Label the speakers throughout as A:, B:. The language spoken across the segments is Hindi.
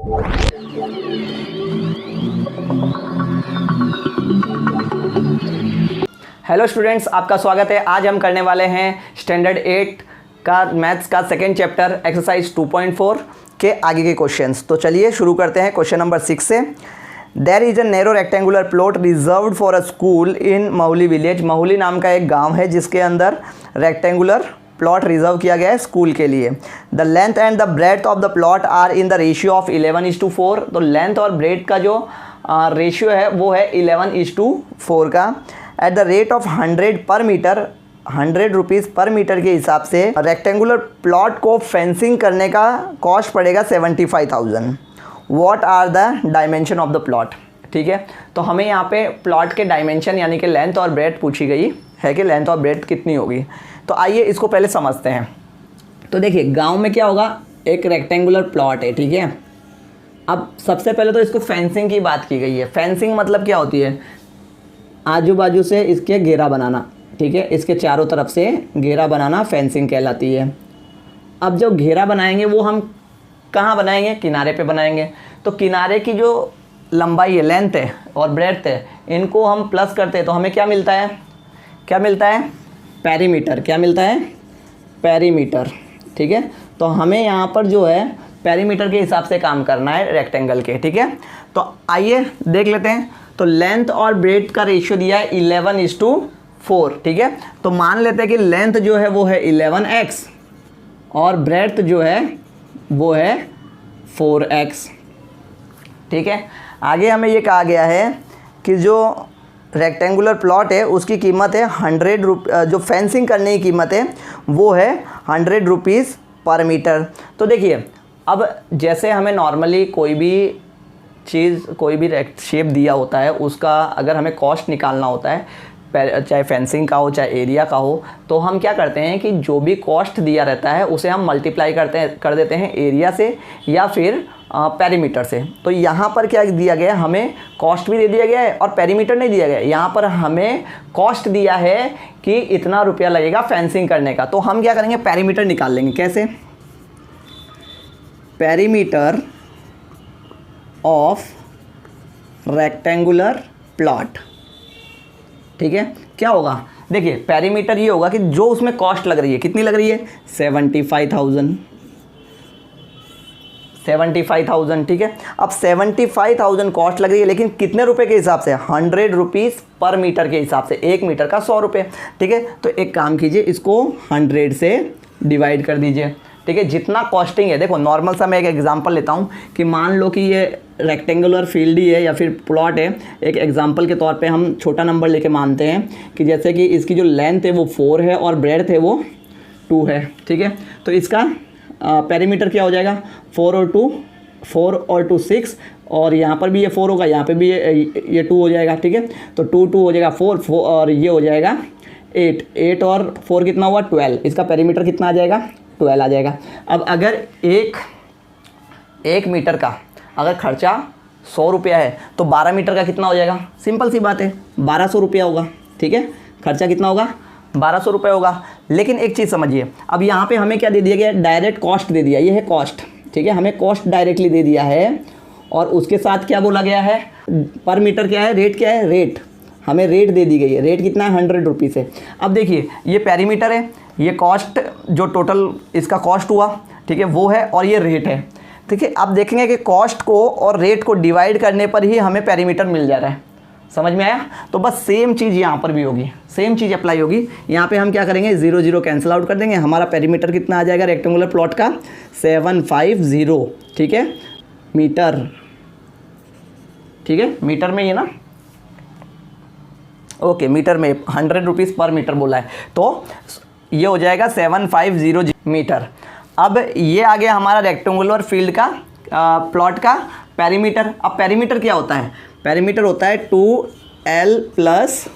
A: हेलो स्टूडेंट्स, आपका स्वागत है। आज हम करने वाले हैं स्टैंडर्ड 8 का मैथ्स का सेकेंड चैप्टर एक्सरसाइज 2.4 के आगे के क्वेश्चंस। तो चलिए शुरू करते हैं क्वेश्चन नंबर 6 से। There is a narrow rectangular plot reserved for a school in Mahuli village. Mahuli नाम का एक गांव है जिसके अंदर रेक्टेंगुलर प्लॉट रिजर्व किया गया है स्कूल के लिए। The length and the breadth of the plot are in the ratio of 11:4। तो लेंथ और ब्रेड्थ का जो रेशियो है वो है 11:4 का। एट द रेट ऑफ 100 पर मीटर, 100 रुपीज़ पर मीटर के हिसाब से रेक्टेंगुलर प्लॉट को फेंसिंग करने का कॉस्ट पड़ेगा 75,000। What are the dimension of the plot. ठीक है, तो हमें यहाँ पे प्लॉट के डायमेंशन यानी कि लेंथ और ब्रेड्थ पूछी गई है कि लेंथ और ब्रेड्थ कितनी होगी। तो आइए इसको पहले समझते हैं। तो देखिए गांव में क्या होगा, एक रेक्टेंगुलर प्लॉट है। ठीक है, अब सबसे पहले तो इसको फेंसिंग की बात की गई है। फेंसिंग मतलब क्या होती है, आजू बाजू से इसके घेरा बनाना। ठीक है, इसके चारों तरफ से घेरा बनाना फेंसिंग कहलाती है। अब जब घेरा बनाएंगे वो हम कहाँ बनाएंगे, किनारे पे बनाएंगे। तो किनारे की जो लंबाई है, लेंथ है और ब्रेड्थ है, इनको हम प्लस करते हैं तो हमें क्या मिलता है, क्या मिलता है, पेरीमीटर। क्या मिलता है, पेरीमीटर। ठीक है, तो हमें यहाँ पर जो है पेरीमीटर के हिसाब से काम करना है रेक्टेंगल के। ठीक है, तो आइए देख लेते हैं। तो लेंथ और ब्रेड्थ का रेशियो दिया है 11:4। ठीक है, तो मान लेते हैं कि लेंथ जो है वो है 11x और ब्रेड्थ जो है वो है 4x। ठीक है, आगे हमें ये कहा गया है कि जो रेक्टेंगुलर प्लॉट है उसकी कीमत है 100 रुपये, जो फेंसिंग करने की कीमत है वो है 100 रुपीज़ पर मीटर। तो देखिए अब जैसे हमें नॉर्मली कोई भी चीज़, कोई भी शेप दिया होता है, उसका अगर हमें कॉस्ट निकालना होता है, चाहे फेंसिंग का हो चाहे एरिया का हो, तो हम क्या करते हैं कि जो भी कॉस्ट दिया रहता है उसे हम मल्टीप्लाई कर देते हैं एरिया से या फिर पेरीमीटर से। तो यहाँ पर क्या दिया गया है, हमें कॉस्ट भी दे दिया गया है और पेरीमीटर नहीं दिया गया है। यहाँ पर हमें कॉस्ट दिया है कि इतना रुपया लगेगा फेंसिंग करने का। तो हम क्या करेंगे, पेरीमीटर निकाल लेंगे। कैसे, पेरीमीटर ऑफ रेक्टेंगुलर प्लॉट। ठीक है, क्या होगा, देखिए पेरीमीटर ये होगा कि जो उसमें कॉस्ट लग रही है, कितनी लग रही है, 75,000। ठीक है, अब 75,000 कॉस्ट लग रही है, लेकिन कितने रुपए के हिसाब से, 100 रुपीज़ पर मीटर के हिसाब से। एक मीटर का 100 रुपये। ठीक है, तो एक काम कीजिए, इसको 100 से डिवाइड कर दीजिए। ठीक है, जितना कॉस्टिंग है, देखो नॉर्मल सा मैं एक एग्जांपल लेता हूँ कि मान लो कि ये रेक्टेंगुलर फील्ड ही है या फिर प्लॉट है। एक एग्जांपल के तौर पे हम छोटा नंबर लेके मानते हैं कि जैसे कि इसकी जो लेंथ है वो 4 है और ब्रेड्थ है वो 2 है। ठीक है, तो इसका पेरीमीटर क्या हो जाएगा, 4 और 2 6, और यहाँ पर भी ये 4 होगा, यहाँ पे भी ये 2 हो जाएगा। ठीक है, तो 2 हो जाएगा 4 और ये हो जाएगा 8 और 4 कितना हुआ, 12। इसका पेरीमीटर कितना आ जाएगा, 12 आ जाएगा। अब अगर एक मीटर का अगर खर्चा 100 रुपया है तो 12 मीटर का कितना हो जाएगा, सिंपल सी बात है, 1200 रुपया होगा। ठीक है, खर्चा कितना होगा, 1200 रुपये होगा। लेकिन एक चीज़ समझिए, अब यहाँ पे हमें क्या दे दिया गया, डायरेक्ट कॉस्ट दे दिया, ये है कॉस्ट। ठीक है, हमें कॉस्ट डायरेक्टली दे दिया है और उसके साथ क्या बोला गया है, पर मीटर क्या है, रेट क्या है, रेट हमें रेट दे दी गई है। रेट कितना है, 100 रुपीज़ है। अब देखिए ये पेरीमीटर है, ये कॉस्ट जो टोटल इसका कॉस्ट हुआ, ठीक है, वो है, और ये रेट है। ठीक है, आप देखेंगे कि कॉस्ट को और रेट को डिवाइड करने पर ही हमें पेरीमीटर मिल जा रहा है। समझ में आया, तो बस सेम चीज़ यहाँ पर भी होगी, सेम चीज़ अप्लाई होगी। यहाँ पे हम क्या करेंगे, 0 0 कैंसिल आउट कर देंगे। हमारा पेरीमीटर कितना आ जाएगा रेक्टेंगुलर प्लॉट का, 750। ठीक है, मीटर। ठीक है, मीटर में ये ना, ओके, मीटर में 100 रुपीज़ पर मीटर बोला है, तो ये हो जाएगा 750 मीटर। अब ये आ गया हमारा रेक्टेंगुलर फील्ड का प्लॉट का पेरीमीटर। अब पेरीमीटर क्या होता है, पेरीमीटर होता है 2l +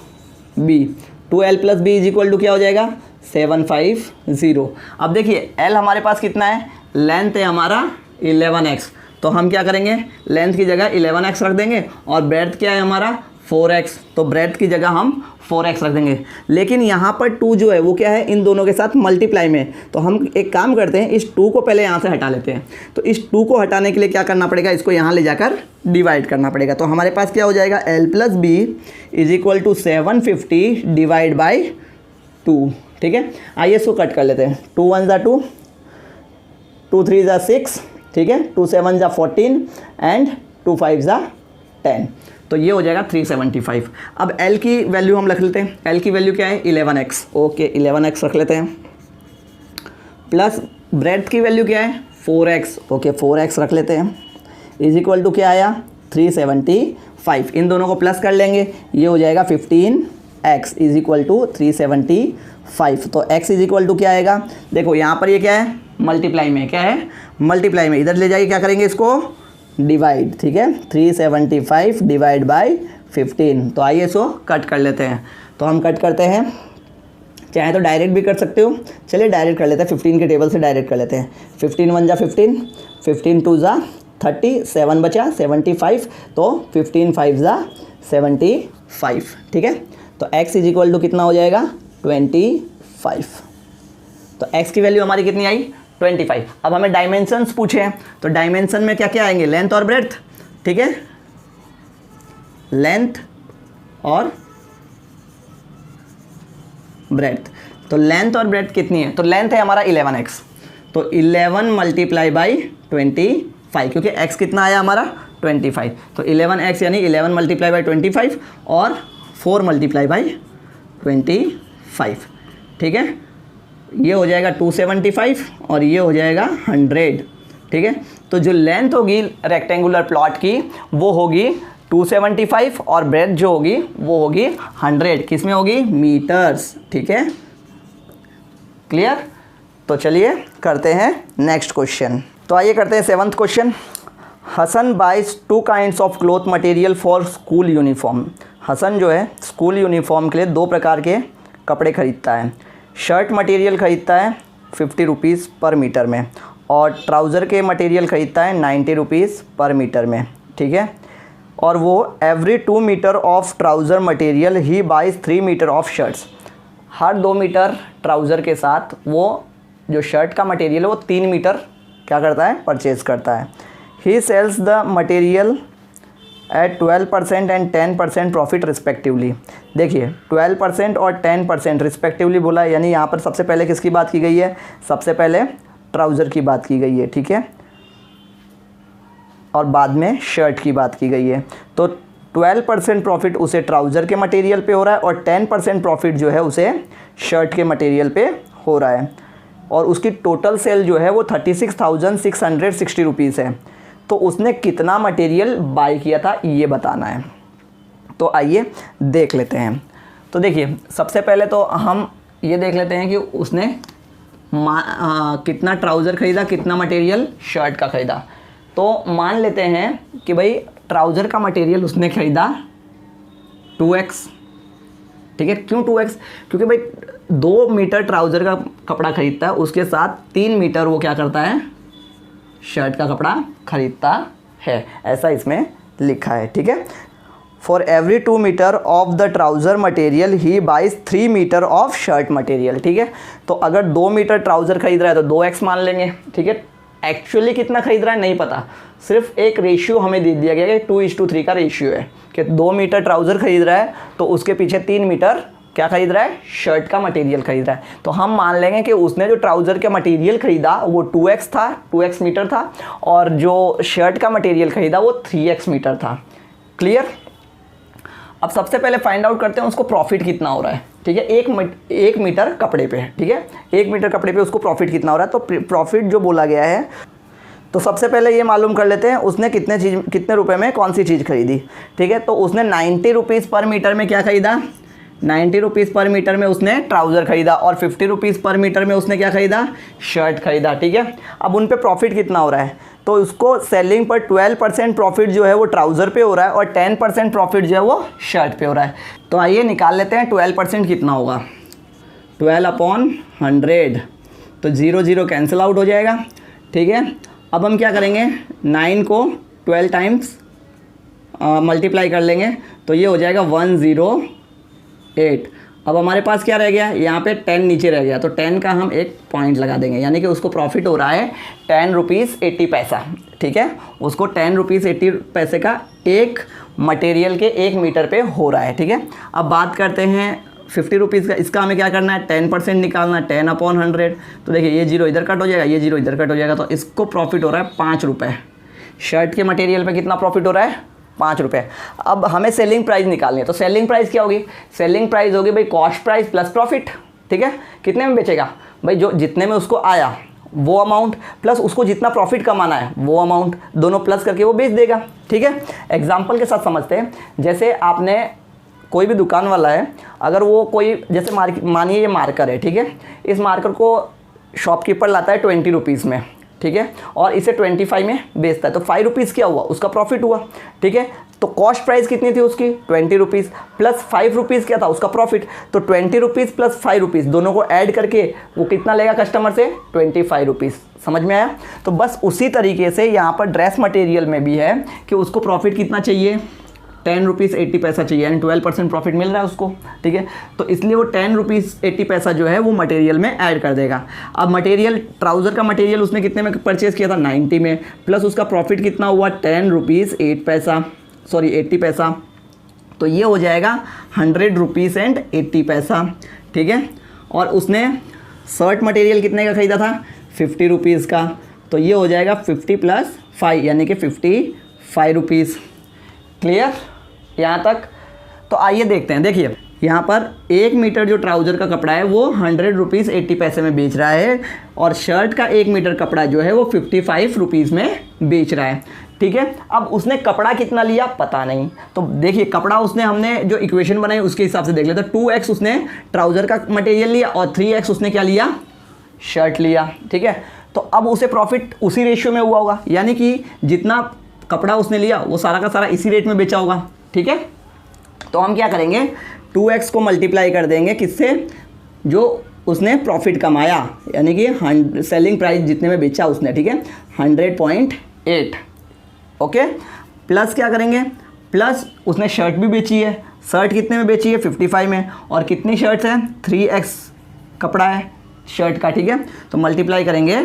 A: b। 2l + b is equal to क्या हो जाएगा, 750। अब देखिए l हमारे पास कितना है, लेंथ है हमारा 11x, तो हम क्या करेंगे, लेंथ की जगह 11x रख देंगे और ब्रेड्थ क्या है हमारा 4x, तो ब्रेड्थ की जगह हम 4x रख देंगे। लेकिन यहाँ पर 2 जो है वो क्या है, इन दोनों के साथ मल्टीप्लाई में, तो हम एक काम करते हैं, इस 2 को पहले यहाँ से हटा लेते हैं। तो इस 2 को हटाने के लिए क्या करना पड़ेगा, इसको यहाँ ले जाकर डिवाइड करना पड़ेगा। तो हमारे पास क्या हो जाएगा, l + b = 750 डिवाइड बाई 2। ठीक है, आइए इसको कट कर लेते हैं। 2 1 = 2, 2 3 = 6, ठीक है, 2 7 = 14 एंड 2 5 = 10। तो ये हो जाएगा 375। अब L की वैल्यू हम रख लेते हैं। L की वैल्यू क्या है, 11x। ओके, 11x रख लेते हैं। प्लस ब्रेड्थ की वैल्यू क्या है, 4x। ओके, 4x रख लेते हैं। = क्या आया, 375। इन दोनों को प्लस कर लेंगे, ये हो जाएगा 15x = 375। तो x = क्या आएगा, देखो यहाँ पर ये क्या है, मल्टीप्लाई में, क्या है, मल्टीप्लाई में। इधर ले जाइए, क्या करेंगे, इसको डिवाइड। ठीक है, 375 डिवाइड बाई 15। तो आइए इसको कट कर लेते हैं। तो हम कट करते हैं, चाहे तो डायरेक्ट भी कर सकते हो, चलिए डायरेक्ट कर लेते हैं। 15 के टेबल से डायरेक्ट कर लेते हैं। 15 1 = 15, 15 2 = 30, 7 बचा 75, तो 15 5 = 75। ठीक है, तो x = कितना हो जाएगा, 25। तो x की वैल्यू हमारी कितनी आई, 25। अब हमें डायमेंशंस पूछे हैं, तो डायमेंशन में क्या क्या आएंगे, लेंथ और ब्रेड्थ। ठीक है, लेंथ और ब्रेड्थ। तो लेंथ और ब्रेड्थ कितनी है, तो लेंथ है हमारा 11x, तो 11 × 25, क्योंकि x कितना आया हमारा 25, तो 11x यानी 11 × 25 और 4 × 25। ठीक है, ये हो जाएगा 275 और ये हो जाएगा 100। ठीक है, तो जो लेंथ होगी रेक्टेंगुलर प्लॉट की वो होगी 275 और ब्रेड्थ जो होगी वो होगी 100। किस में होगी, मीटर्स। ठीक है, क्लियर। तो चलिए करते हैं नेक्स्ट क्वेश्चन। तो आइए करते हैं 7th question. Hasan buys 2 kinds of cloth material for school uniform. Hasan जो है स्कूल यूनिफॉर्म के लिए 2 प्रकार के कपड़े खरीदता है। शर्ट मटेरियल ख़रीदता है 50 रुपीज़ पर मीटर में और ट्राउज़र के मटेरियल ख़रीदता है 90 रुपीज़ पर मीटर में। ठीक है, और वो every 2 metre of trouser material he buys 3 metre of shirts. हर 2 मीटर ट्राउज़र के साथ वो जो शर्ट का मटेरियल है वो 3 मीटर क्या करता है, परचेज़ करता है। He sells the material at 12% and 10% profit respectively. देखिए 12% और 10% रिस्पेक्टिवली बोला है, यानी यहाँ पर सबसे पहले किसकी बात की गई है, सबसे पहले ट्राउज़र की बात की गई है। ठीक है, और बाद में शर्ट की बात की गई है। तो 12% प्रॉफिट उसे ट्राउज़र के मटेरियल पे हो रहा है और 10% प्रॉफिट जो है उसे शर्ट के मटेरियल पे हो रहा है। और उसकी टोटल सेल जो है वो 36,660 रुपीज़ है। तो उसने कितना मटेरियल बाय किया था ये बताना है। तो आइए देख लेते हैं। तो देखिए सबसे पहले तो हम ये देख लेते हैं कि उसने कितना ट्राउज़र ख़रीदा, कितना मटेरियल शर्ट का ख़रीदा। तो मान लेते हैं कि भाई ट्राउज़र का मटेरियल उसने ख़रीदा 2x। ठीक है, क्यों 2x, क्योंकि भाई 2 मीटर ट्राउज़र का कपड़ा ख़रीदता है, उसके साथ 3 मीटर वो क्या करता है, शर्ट का कपड़ा खरीदता है, ऐसा इसमें लिखा है। ठीक है, for every 2 metre of the trouser material he buys 3 metre of shirt material. ठीक है, तो अगर 2 मीटर ट्राउज़र खरीद रहा है तो 2x मान लेंगे। ठीक है, एक्चुअली कितना खरीद रहा है नहीं पता, सिर्फ एक रेशियो हमें दे दिया गया है, 2:3 का रेशियो है कि 2 मीटर ट्राउज़र खरीद रहा है तो उसके पीछे 3 मीटर क्या खरीद रहा है, शर्ट का मटेरियल खरीद रहा है। तो हम मान लेंगे कि उसने जो ट्राउज़र का मटेरियल खरीदा वो 2x था, 2x मीटर था, और जो शर्ट का मटेरियल खरीदा वो 3x मीटर था। क्लियर। अब सबसे पहले फाइंड आउट करते हैं उसको प्रॉफिट कितना हो रहा है। ठीक है, एक मीटर कपड़े पे। ठीक है, 1 मीटर कपड़े पे उसको प्रॉफिट कितना हो रहा है। तो प्रॉफिट जो बोला गया है, तो सबसे पहले ये मालूम कर लेते हैं उसने कितने रुपए में कौन सी चीज़ खरीदी। ठीक है, तो उसने 90 रुपीज़ पर मीटर में क्या खरीदा, 90 रुपीज़ पर मीटर में उसने ट्राउज़र खरीदा और 50 रुपीज़ पर मीटर में उसने क्या खरीदा, शर्ट खरीदा। ठीक है, अब उन पे प्रॉफिट कितना हो रहा है, तो उसको सेलिंग पर 12% प्रॉफिट जो है वो ट्राउज़र पे हो रहा है और 10% प्रॉफिट जो है वो शर्ट पे हो रहा है। तो आइए निकाल लेते हैं 12% कितना होगा, 12/100, तो 0 कैंसिल आउट हो जाएगा। ठीक है, अब हम क्या करेंगे, 9 को 12 टाइम्स मल्टीप्लाई कर लेंगे तो ये हो जाएगा 108। अब हमारे पास क्या रह गया, यहाँ पे 10 नीचे रह गया, तो 10 का हम एक पॉइंट लगा देंगे, यानी कि उसको प्रॉफिट हो रहा है 10 रुपीज़ 80 पैसा। ठीक है, उसको 10 रुपीज़ 80 पैसे का एक मटेरियल के 1 मीटर पे हो रहा है। ठीक है, अब बात करते हैं 50 रुपीज़ का। इसका हमें क्या करना है, 10% निकालना है, 10/100। तो देखिए ये जीरो इधर कट हो जाएगा, ये जीरो इधर कट हो जाएगा, तो इसको प्रॉफिट हो रहा है 5 रुपये। शर्ट के मटेरियल पे कितना प्रॉफिट हो रहा है, 5 रुपये। अब हमें सेलिंग प्राइस निकालनी है, तो सेलिंग प्राइस क्या होगी, सेलिंग प्राइस होगी भाई कॉस्ट प्राइस प्लस प्रॉफिट। ठीक है, कितने में बेचेगा भाई, जो जितने में उसको आया वो अमाउंट प्लस उसको जितना प्रॉफिट कमाना है वो अमाउंट, दोनों प्लस करके वो बेच देगा। ठीक है, एग्जाम्पल के साथ समझते हैं। जैसे आपने कोई भी दुकान वाला है, अगर वो कोई जैसे मानिए ये मार्कर है, ठीक है, इस मार्कर को शॉपकीपर लाता है 20 रुपीज़ में, ठीक है, और इसे 25 में बेचता है, तो 5 रुपीज़ क्या हुआ, उसका प्रॉफिट हुआ। ठीक है, तो कॉस्ट प्राइस कितनी थी उसकी, 20 रुपीज़ प्लस 5 रुपीज़ क्या था उसका प्रॉफिट, तो 20 रुपीज़ प्लस 5 रुपीज़ दोनों को ऐड करके वो कितना लेगा कस्टमर से, 25 रुपीज़। समझ में आया। तो बस उसी तरीके से यहाँ पर ड्रेस मटेरियल में भी है कि उसको प्रॉफिट कितना चाहिए, 10 रुपीज़ 80 पैसा चाहिए, यानी 12% प्रॉफिट मिल रहा है उसको। ठीक है, तो इसलिए वो 10 रुपीज़ 80 पैसा जो है वो मटेरियल में ऐड कर देगा। अब मटेरियल, ट्राउज़र का मटेरियल उसने कितने में परचेज़ किया था, 90 में, प्लस उसका प्रॉफिट कितना हुआ, 10 रुपीज़ 80 पैसा, तो ये हो जाएगा 100 रुपीज़ एंड 80 पैसा। ठीक है, और उसने शर्ट मटेरियल कितने का ख़रीदा था, 50 रुपीज़ का, तो ये हो जाएगा 50 + 5 यानी कि 55 रुपीज़। क्लियर यहाँ तक। तो आइए देखते हैं। देखिए यहाँ पर 1 मीटर जो ट्राउज़र का कपड़ा है वो 100 रुपीज़ 80 पैसे में बेच रहा है, और शर्ट का 1 मीटर कपड़ा जो है वो 55 रुपीज़ में बेच रहा है। ठीक है, अब उसने कपड़ा कितना लिया पता नहीं, तो देखिए कपड़ा उसने, हमने जो इक्वेशन बनाई उसके हिसाब से देख लेते। 2x उसने ट्राउज़र का मटेरियल लिया और 3x उसने क्या लिया, शर्ट लिया। ठीक है, तो अब उसे प्रॉफिट उसी रेशियो में हुआ होगा, यानी कि जितना कपड़ा उसने लिया वो सारा का सारा इसी रेट में बेचा होगा। ठीक है, तो हम क्या करेंगे, 2x को मल्टीप्लाई कर देंगे किससे, जो उसने प्रॉफिट कमाया, यानी कि सेलिंग प्राइस जितने में बेचा उसने। ठीक है, 100.8। ओके, प्लस क्या करेंगे, प्लस उसने शर्ट भी बेची है, शर्ट कितने में बेची है, 55 में, और कितनी शर्ट्स हैं, 3x कपड़ा है शर्ट का। ठीक है, तो मल्टीप्लाई करेंगे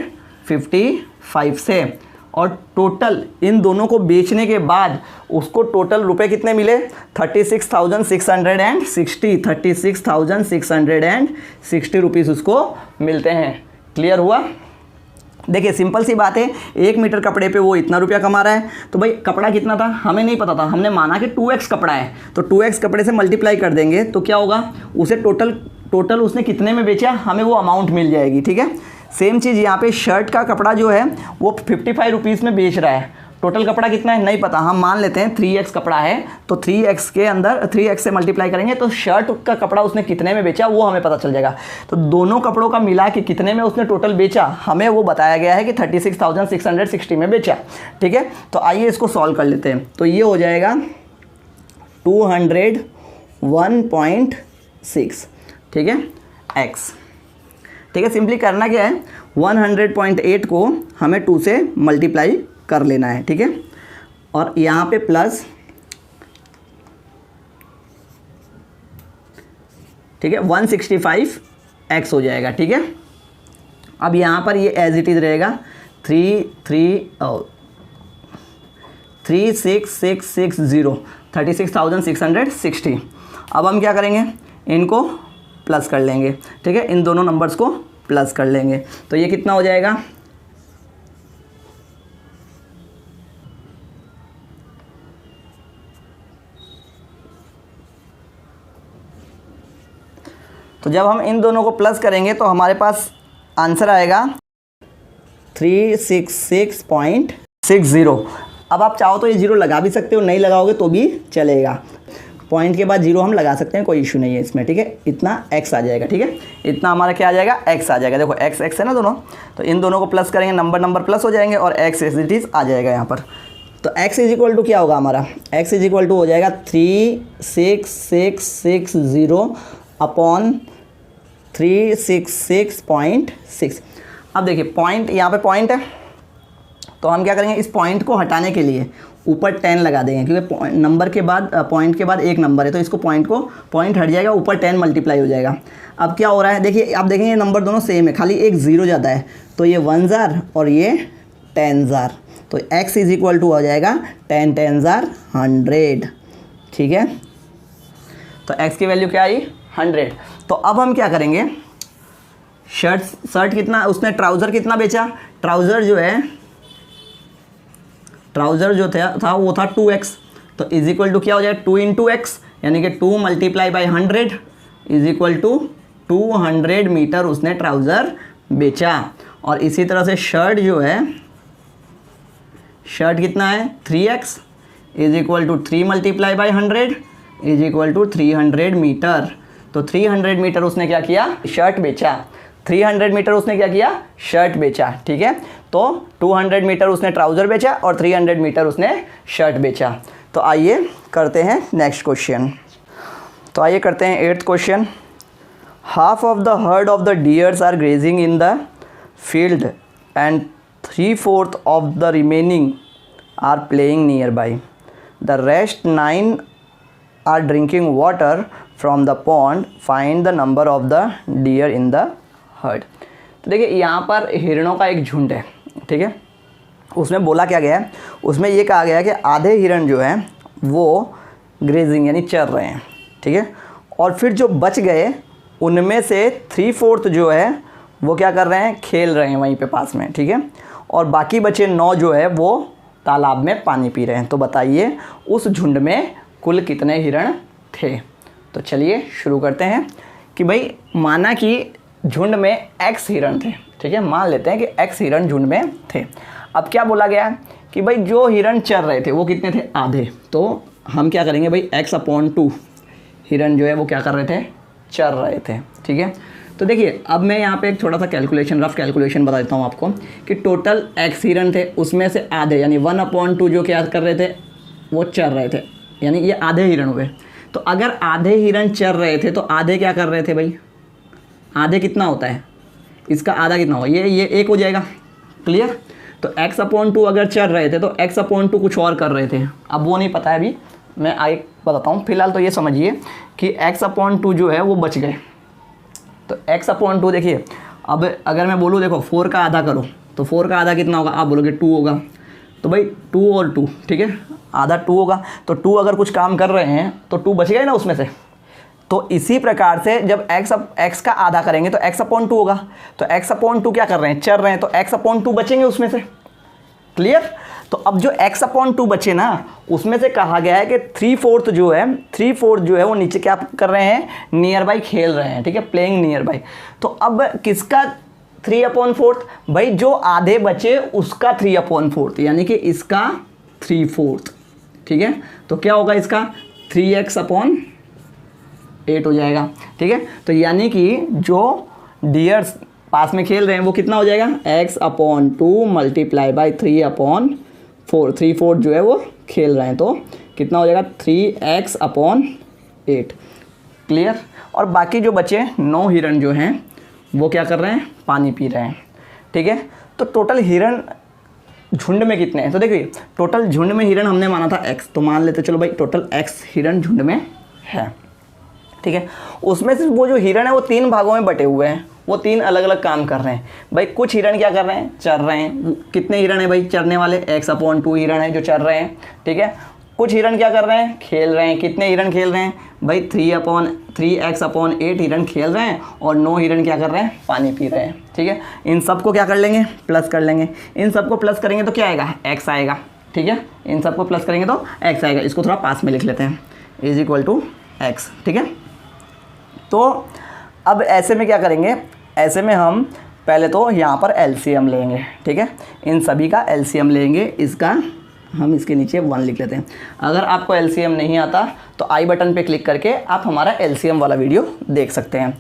A: 55 से, और टोटल इन दोनों को बेचने के बाद उसको टोटल रुपए कितने मिले, 36,660 रुपीज़ उसको मिलते हैं। क्लियर हुआ। देखिए सिंपल सी बात है, 1 मीटर कपड़े पे वो इतना रुपया कमा रहा है, तो भाई कपड़ा कितना था हमें नहीं पता था, हमने माना कि 2x कपड़ा है, तो 2x कपड़े से मल्टीप्लाई कर देंगे तो क्या होगा, उसे टोटल उसने कितने में बेचा हमें वो अमाउंट मिल जाएगी। ठीक है, सेम चीज़ यहाँ पे शर्ट का कपड़ा जो है वो 55 रुपीज़ में बेच रहा है, टोटल कपड़ा कितना है नहीं पता, हम मान लेते हैं 3x कपड़ा है, तो 3x के अंदर 3x से मल्टीप्लाई करेंगे तो शर्ट का कपड़ा उसने कितने में बेचा वो हमें पता चल जाएगा। तो दोनों कपड़ों का मिला के कितने में उसने टोटल बेचा हमें वो बताया गया है कि 36,660 में बेचा। ठीक है, तो आइए इसको सॉल्व कर लेते हैं। तो ये हो जाएगा 201.6। ठीक है, x। ठीक है, सिंपली करना क्या है, 100.8 को हमें 2 से मल्टीप्लाई कर लेना है। ठीक है, और यहाँ पे प्लस, ठीक है, 165x हो जाएगा। ठीक है, अब यहाँ पर ये एज इट इज़ रहेगा 36,660। अब हम क्या करेंगे, इनको प्लस कर लेंगे। ठीक है, इन दोनों नंबर्स को प्लस कर लेंगे, तो ये कितना हो जाएगा, तो जब हम इन दोनों को प्लस करेंगे तो हमारे पास आंसर आएगा 366.60। अब आप चाहो तो ये जीरो लगा भी सकते हो, नहीं लगाओगे तो भी चलेगा, पॉइंट के बाद जीरो हम लगा सकते हैं, कोई इशू नहीं है इसमें। ठीक है, इतना x आ जाएगा। ठीक है, इतना हमारा क्या आ जाएगा, x आ जाएगा। देखो x x है ना दोनों, तो इन दोनों को प्लस करेंगे, नंबर प्लस हो जाएंगे और x एज इट इज़ आ जाएगा यहाँ पर। तो x इज इक्वल टू क्या होगा हमारा, x इज इक्वल टू हो जाएगा 36660 अपॉन 366.6। अब देखिए पॉइंट, यहाँ पे पॉइंट है, तो हम क्या करेंगे, इस पॉइंट को हटाने के लिए ऊपर 10 लगा देंगे, क्योंकि नंबर के बाद पॉइंट के बाद एक नंबर है, तो इसको पॉइंट हट जाएगा, ऊपर 10 मल्टीप्लाई हो जाएगा। अब क्या हो रहा है, देखिए आप देखेंगे नंबर दोनों सेम है, खाली एक 0 ज़्यादा है, तो ये 1 जार और ये 10 जार, तो x इज इक्वल टू हो जाएगा 10 10 जार 100। ठीक है, तो x की वैल्यू क्या आई 100। तो अब हम क्या करेंगे, शर्ट कितना, उसने ट्राउज़र कितना बेचा, ट्राउज़र जो था वो था 2x, तो इज इक्वल टू क्या हो जाएगा 2 इंटू एक्स, यानी कि 2 multiply by 100 is equal to 200 metre उसने ट्राउज़र बेचा। और इसी तरह से शर्ट कितना है 3x is equal to 3 multiply by 100 is equal to 300 metre. तो 300 मीटर उसने क्या किया, शर्ट बेचा। 300 मीटर उसने क्या किया, शर्ट बेचा। ठीक है, तो 200 मीटर उसने ट्राउज़र बेचा और 300 मीटर उसने शर्ट बेचा। तो आइए करते हैं नेक्स्ट क्वेश्चन। तो आइए करते हैं 8th question. Half of the herd of the deers are grazing in the field and 3/4 of the remaining are playing near by. The rest 9 are drinking water from the pond. Find the number of the deer in the herd. तो देखिए यहाँ पर हिरणों का एक झुंड है। ठीक है, उसमें बोला क्या गया है, उसमें ये कहा गया है कि आधे हिरण जो हैं वो ग्रेजिंग यानी चर रहे हैं। ठीक है, और फिर जो बच गए उनमें से 3/4 जो है वो क्या कर रहे हैं, खेल रहे हैं वहीं पे पास में। ठीक है, और बाकी बचे 9 जो है वो तालाब में पानी पी रहे हैं। तो बताइए उस झुंड में कुल कितने हिरण थे। तो चलिए शुरू करते हैं कि भाई माना कि झुंड में x हिरण थे। ठीक है, मान लेते हैं कि x हिरण झुंड में थे। अब क्या बोला गया कि भाई जो हिरण चर रहे थे वो कितने थे, आधे। तो हम क्या करेंगे भाई, x/2 हिरण जो है वो क्या कर रहे थे, चर रहे थे। ठीक है, तो देखिए अब मैं यहाँ पे एक छोटा सा रफ कैलकुलेशन बता देता हूँ आपको कि टोटल x हिरण थे, उसमें से आधे यानी 1/2 जो क्या कर रहे थे, वो चर रहे थे, यानी ये आधे हिरण हुए। तो अगर आधे हिरण चर रहे थे तो आधे क्या कर रहे थे भाई, आधे कितना होता है, इसका आधा कितना होगा, ये 1 हो जाएगा। क्लियर। तो x/2 अगर चल रहे थे तो x/2 कुछ और कर रहे थे, अब वो नहीं पता है, अभी मैं आगे बताता हूँ। फिलहाल तो ये समझिए कि x/2 जो है वो बच गए। तो x/2 देखिए, अब अगर मैं बोलूँ देखो 4 का आधा करो तो 4 का आधा कितना होगा, आप बोलोगे 2 होगा। तो भाई 2 और 2, ठीक है, आधा 2 होगा। तो 2 अगर कुछ काम कर रहे हैं तो 2 बच गए ना उसमें से। तो इसी प्रकार से जब x का आधा करेंगे तो x/2 होगा। तो x/2 क्या कर रहे हैं, चल रहे हैं, तो x/2 बचेंगे उसमें से। क्लियर। तो अब जो x/2 बचे ना, उसमें से कहा गया है कि 3/4 जो है वो नीचे क्या कर रहे हैं, नियर बाई खेल रहे हैं। ठीक है, प्लेइंग नियर बाई। तो अब किसका 3/4, भाई जो आधे बचे उसका 3/4, यानी कि इसका 3/4। ठीक है, तो क्या होगा, इसका 3x/8 हो जाएगा। ठीक है, तो यानी कि जो डियर्स पास में खेल रहे हैं वो कितना हो जाएगा, x/2 मल्टीप्लाई बाई 3/4। 3/4 जो है वो खेल रहे हैं, तो कितना हो जाएगा 3x/8। क्लियर। और बाकी जो बचे 9 हिरण जो हैं वो क्या कर रहे हैं, पानी पी रहे हैं। ठीक है, तो टोटल हिरण झुंड में कितने हैं, तो देखिए टोटल झुंड में हिरण हमने माना था x, तो मान लेते चलो भाई टोटल x हिरण झुंड में है। ठीक है, उसमें से वो जो हिरण है वो 3 भागों में बटे हुए हैं, वो 3 अलग अलग काम कर रहे हैं। भाई कुछ हिरण क्या कर रहे हैं, चर रहे हैं। कितने हिरण हैं भाई चरने वाले, x/2 हिरण हैं जो चर रहे हैं। ठीक है, कुछ हिरण क्या कर रहे हैं, खेल रहे हैं। कितने हिरण खेल रहे हैं भाई, 3x/8 हिरण खेल रहे हैं, और 9 हिरण क्या कर रहे हैं, पानी पी रहे हैं। ठीक है, इन सबको क्या कर लेंगे, प्लस कर लेंगे। इन सबको प्लस करेंगे तो क्या आएगा, x आएगा। ठीक है, इन सबको प्लस करेंगे तो x आएगा। इसको थोड़ा पास में लिख लेते हैं, इज इक्वल टू x। ठीक है, तो अब ऐसे में क्या करेंगे, ऐसे में हम पहले तो यहाँ पर LCM लेंगे। ठीक है, इन सभी का LCM लेंगे। इसका हम इसके नीचे 1 लिख लेते हैं। अगर आपको LCM नहीं आता तो आई बटन पे क्लिक करके आप हमारा LCM वाला वीडियो देख सकते हैं।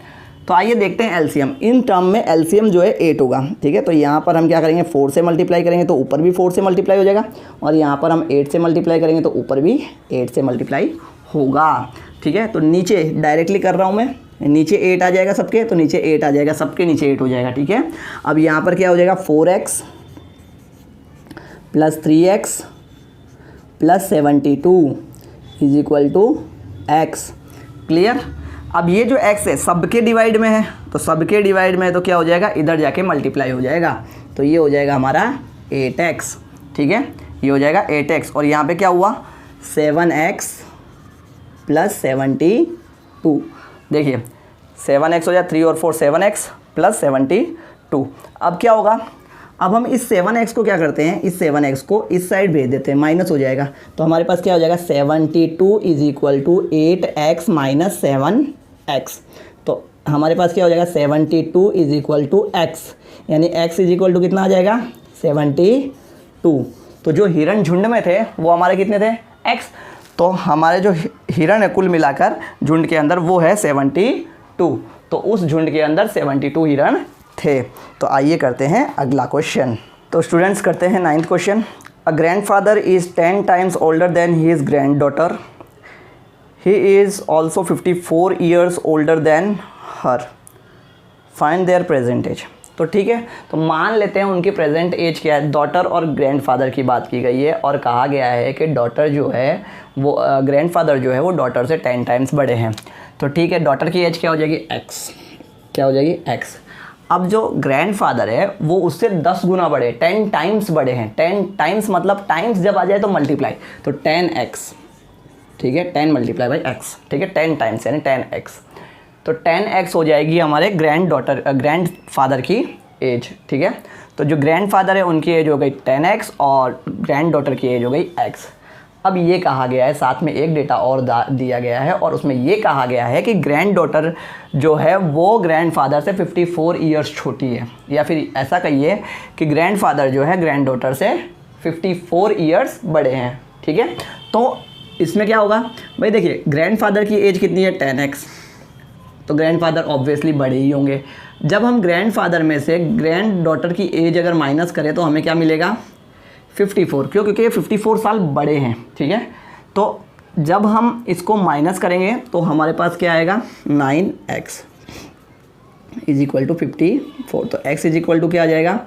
A: तो आइए देखते हैं LCM। इन टर्म में LCM जो है 8 होगा। ठीक है, तो यहाँ पर हम क्या करेंगे, 4 से मल्टीप्लाई करेंगे तो ऊपर भी 4 से मल्टीप्लाई हो जाएगा, और यहाँ पर हम 8 से मल्टीप्लाई करेंगे तो ऊपर भी 8 से मल्टीप्लाई होगा। ठीक है, तो नीचे डायरेक्टली कर रहा हूँ मैं, नीचे 8 आ जाएगा सबके, तो नीचे 8 आ जाएगा, सबके नीचे 8 हो जाएगा। ठीक है, अब यहाँ पर क्या हो जाएगा, 4x plus 3x plus 72 is equal to x। Clear. अब ये जो x है सबके डिवाइड में है, तो सबके डिवाइड में है तो क्या हो जाएगा, इधर जाके मल्टीप्लाई हो जाएगा, तो ये हो जाएगा हमारा 8x। ठीक है, ये हो जाएगा 8x और यहाँ पे क्या हुआ 7x प्लस 72। देखिए 7x हो जाए, 3 और 4 7x प्लस 72। अब क्या होगा, अब हम इस 7x को क्या करते हैं, इस 7x को इस साइड भेज देते हैं, माइनस हो जाएगा, तो हमारे पास क्या हो जाएगा 72 is equal to 8x minus 7x। तो हमारे पास क्या हो जाएगा 72 इज इक्वल टू x, यानी x इज इक्वल टू कितना आ जाएगा 72। तो जो हिरण झुंड में थे वो हमारे कितने थे x, तो हमारे जो हिरण है कुल मिलाकर झुंड के अंदर वो है 72, तो उस झुंड के अंदर 72 हिरण थे। तो आइए करते हैं अगला क्वेश्चन। तो स्टूडेंट्स करते हैं 9th question. A grandfather is 10 times older than his grand daughter, he is also 54 years older than her, find their present age. तो ठीक है, तो मान लेते हैं उनकी प्रेजेंट एज क्या है, डॉटर और ग्रैंडफादर की बात की गई है और कहा गया है कि डॉटर जो है वो ग्रैंडफादर जो है वो डॉटर से 10 टाइम्स बड़े हैं। तो ठीक है, डॉटर की एज क्या हो जाएगी x, क्या हो जाएगी x। अब जो ग्रैंडफादर है वो उससे 10 गुना बड़े, 10 टाइम्स बड़े हैं। 10 टाइम्स मतलब टाइम्स जब आ जाए तो मल्टीप्लाई, तो 10x। ठीक है, 10 मल्टीप्लाई बाई x, ठीक है 10 टाइम्स यानी 10x। तो 10x हो जाएगी हमारे ग्रैंडफादर की एज। ठीक है, तो जो ग्रैंडफादर है उनकी एज हो गई 10x और ग्रैंड डॉटर की एज हो गई x। अब ये कहा गया है, साथ में एक डेटा और दिया गया है और उसमें ये कहा गया है कि ग्रैंड डॉटर जो है वो ग्रैंडफादर से 54 ईयर्स छोटी है, या फिर ऐसा कहिए कि ग्रैंडफादर जो है ग्रैंड डॉटर से 54 ईयर्स बड़े हैं। ठीक है, तो इसमें क्या होगा भाई, देखिए ग्रैंडफादर की एज कितनी है 10x, तो ग्रैंडफादर ऑब्वियसली बड़े ही होंगे। जब हम ग्रैंडफादर में से ग्रैंड डॉटर की एज अगर माइनस करें तो हमें क्या मिलेगा 54, क्यों, क्योंकि ये 54 साल बड़े हैं। ठीक है, तो जब हम इसको माइनस करेंगे तो हमारे पास क्या आएगा 9x इज इक्वल टू 54। तो x इज इक्वल टू क्या आ जाएगा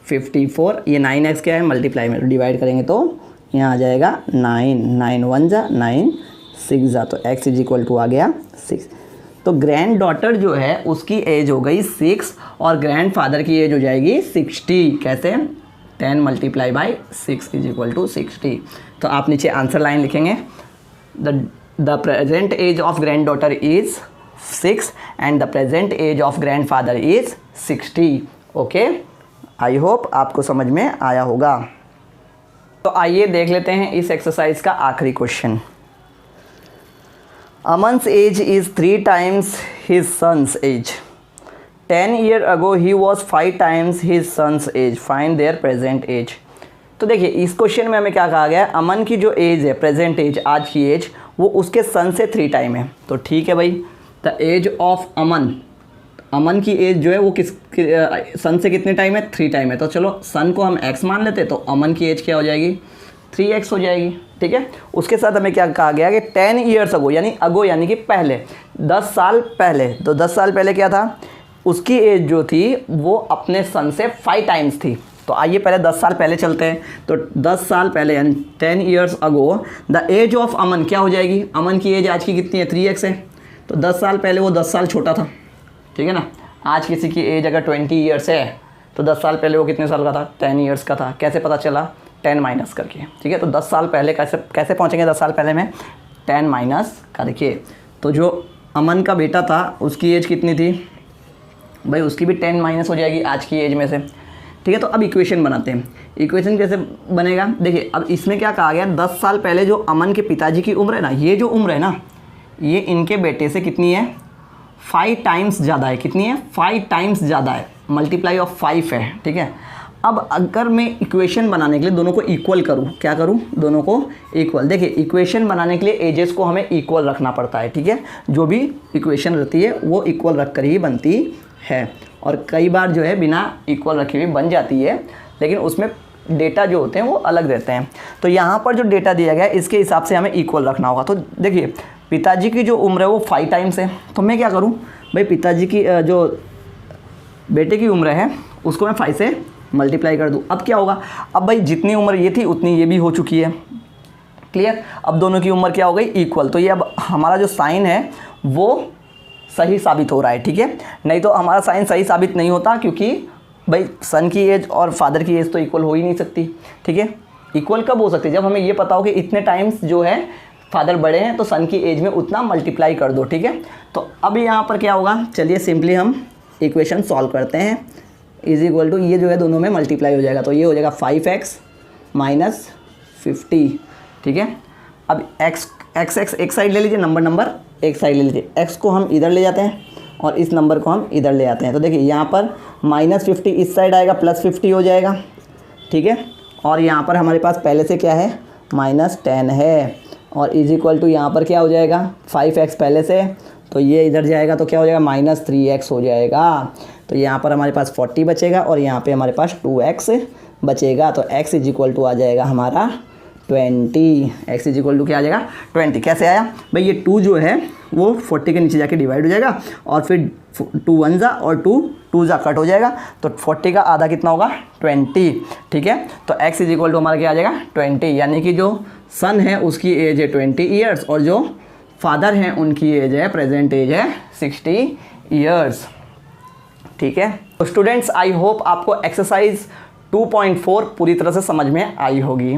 A: 54, ये 9x क्या है मल्टीप्लाई में डिवाइड करेंगे तो यहाँ आ जाएगा 9 1 जा 9 6 जा, तो x इज इक्वल टू आ गया 6। तो ग्रैंड डॉटर जो है उसकी एज हो गई 6 और ग्रैंडफादर की एज हो जाएगी 60। कैसे, 10 multiply by 6 is equal to 60। तो आप नीचे आंसर लाइन लिखेंगे, the present age of grand daughter is 6 and the present age of grandfather is 60। Okay, I hope आपको समझ में आया होगा। तो आइए देख लेते हैं इस एक्सरसाइज का आखिरी question. Aman's age is 3 times his son's age. 10 years ago he was 5 times his son's age. Find their present age. तो देखिए इस क्वेश्चन में हमें क्या कहा गया है, अमन की जो एज है प्रेजेंट एज, आज की एज, वो उसके सन से 3 टाइम है। तो ठीक है भाई, द एज ऑफ अमन, अमन की एज जो है वो सन से कितने टाइम है 3 टाइम है। तो चलो सन को हम x मान लेते, तो अमन की एज क्या हो जाएगी 3x हो जाएगी। ठीक है, उसके साथ हमें क्या कहा गया कि 10 ईयर्स अगो, यानी अगो यानी कि पहले, 10 साल पहले। तो 10 साल पहले क्या था, उसकी एज जो थी वो अपने सन से 5 टाइम्स थी। तो आइए पहले 10 साल पहले चलते हैं। तो 10 साल पहले यानी 10 years ago the age of Aman क्या हो जाएगी, अमन की एज आज की कितनी है 3x है, तो 10 साल पहले वो 10 साल छोटा था। ठीक है ना, आज किसी की एज अगर 20 ईयर्स है तो 10 साल पहले वो कितने साल का था 10 ईयर्स का था। कैसे पता चला, 10 माइनस करके। ठीक है, तो 10 साल पहले कैसे पहुंचेंगे 10 साल पहले में 10 माइनस करके। तो जो अमन का बेटा था उसकी एज कितनी थी भाई, उसकी भी 10 माइनस हो जाएगी आज की एज में से। ठीक है, तो अब इक्वेशन बनाते हैं। इक्वेशन कैसे बनेगा, देखिए अब इसमें क्या कहा गया, 10 साल पहले जो अमन के पिताजी की उम्र है ना, ये जो उम्र है ना, ये इनके बेटे से कितनी है 5 टाइम्स ज़्यादा है। कितनी है 5 टाइम्स ज़्यादा है, मल्टीप्लाई ऑफ 5 है। ठीक है, अब अगर मैं इक्वेशन बनाने के लिए दोनों को इक्वल करूं, क्या करूं, दोनों को इक्वल। देखिए इक्वेशन बनाने के लिए एजेस को हमें इक्वल रखना पड़ता है। ठीक है, जो भी इक्वेशन रहती है वो इक्वल रख कर ही बनती है, और कई बार जो है बिना इक्वल रखे हुए बन जाती है, लेकिन उसमें डेटा जो होते हैं वो अलग रहते हैं। तो यहाँ पर जो डेटा दिया गया है इसके हिसाब से हमें इक्वल रखना होगा। तो देखिए पिताजी की जो उम्र है वो 5 टाइम्स है, तो मैं क्या करूँ भाई, पिताजी की जो बेटे की उम्र है उसको मैं 5 से मल्टीप्लाई कर दूँ। अब क्या होगा, अब भाई जितनी उम्र ये थी उतनी ये भी हो चुकी है, क्लियर। अब दोनों की उम्र क्या हो गई, इक्वल। तो ये अब हमारा जो साइन है वो सही साबित हो रहा है, ठीक है। नहीं तो हमारा साइन सही साबित नहीं होता, क्योंकि भाई सन की एज और फादर की एज तो इक्वल हो ही नहीं सकती, ठीक है। इक्वल कब हो सकती है, जब हमें ये पता हो कि इतने टाइम्स जो है फादर बड़े हैं तो सन की एज में उतना मल्टीप्लाई कर दो, ठीक है। तो अब यहाँ पर क्या होगा, चलिए सिंपली हम इक्वेशन सॉल्व करते हैं। इज इक्वल टू, ये जो है दोनों में मल्टीप्लाई हो जाएगा, तो ये हो जाएगा 5x माइनस 50, ठीक है। अब x एक साइड ले लीजिए, नंबर एक साइड ले लीजिए, x को हम इधर ले जाते हैं और इस नंबर को हम इधर ले आते हैं। तो देखिए यहाँ पर -50 इस साइड आएगा, +50 हो जाएगा, ठीक है। और यहाँ पर हमारे पास पहले से क्या है, -10 है, और इज इक्वल टू यहाँ पर क्या हो जाएगा, 5x पहले से, तो ये इधर जाएगा तो क्या हो जाएगा, -3x हो जाएगा। तो यहाँ पर हमारे पास 40 बचेगा और यहाँ पे हमारे पास 2x बचेगा। तो x इज इक्वल टू आ जाएगा हमारा 20। x इज इक्वल टू क्या आ जाएगा, 20। कैसे आया भाई, ये 2 जो है वो 40 के नीचे जाके डिवाइड हो जाएगा और फिर 2 1 जा और 2 2 जा कट हो जाएगा, तो 40 का आधा कितना होगा, 20, ठीक है। तो x इज इक्वल टू हमारा क्या आ जाएगा, 20, यानी कि जो सन है उसकी एज है 20 ईयर्स और जो फादर हैं उनकी एज है, प्रेजेंट एज है 60 ईयर्स, ठीक है। तो स्टूडेंट्स, आई होप आपको एक्सरसाइज 2.4 पूरी तरह से समझ में आई होगी।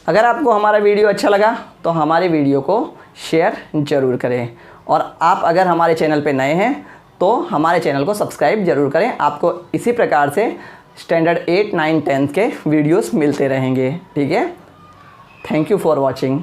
A: अगर आपको हमारा वीडियो अच्छा लगा तो हमारे वीडियो को शेयर ज़रूर करें, और आप अगर हमारे चैनल पे नए हैं तो हमारे चैनल को सब्सक्राइब ज़रूर करें। आपको इसी प्रकार से स्टैंडर्ड 8, 9, 10 के वीडियोस मिलते रहेंगे, ठीक है। Thank you for watching.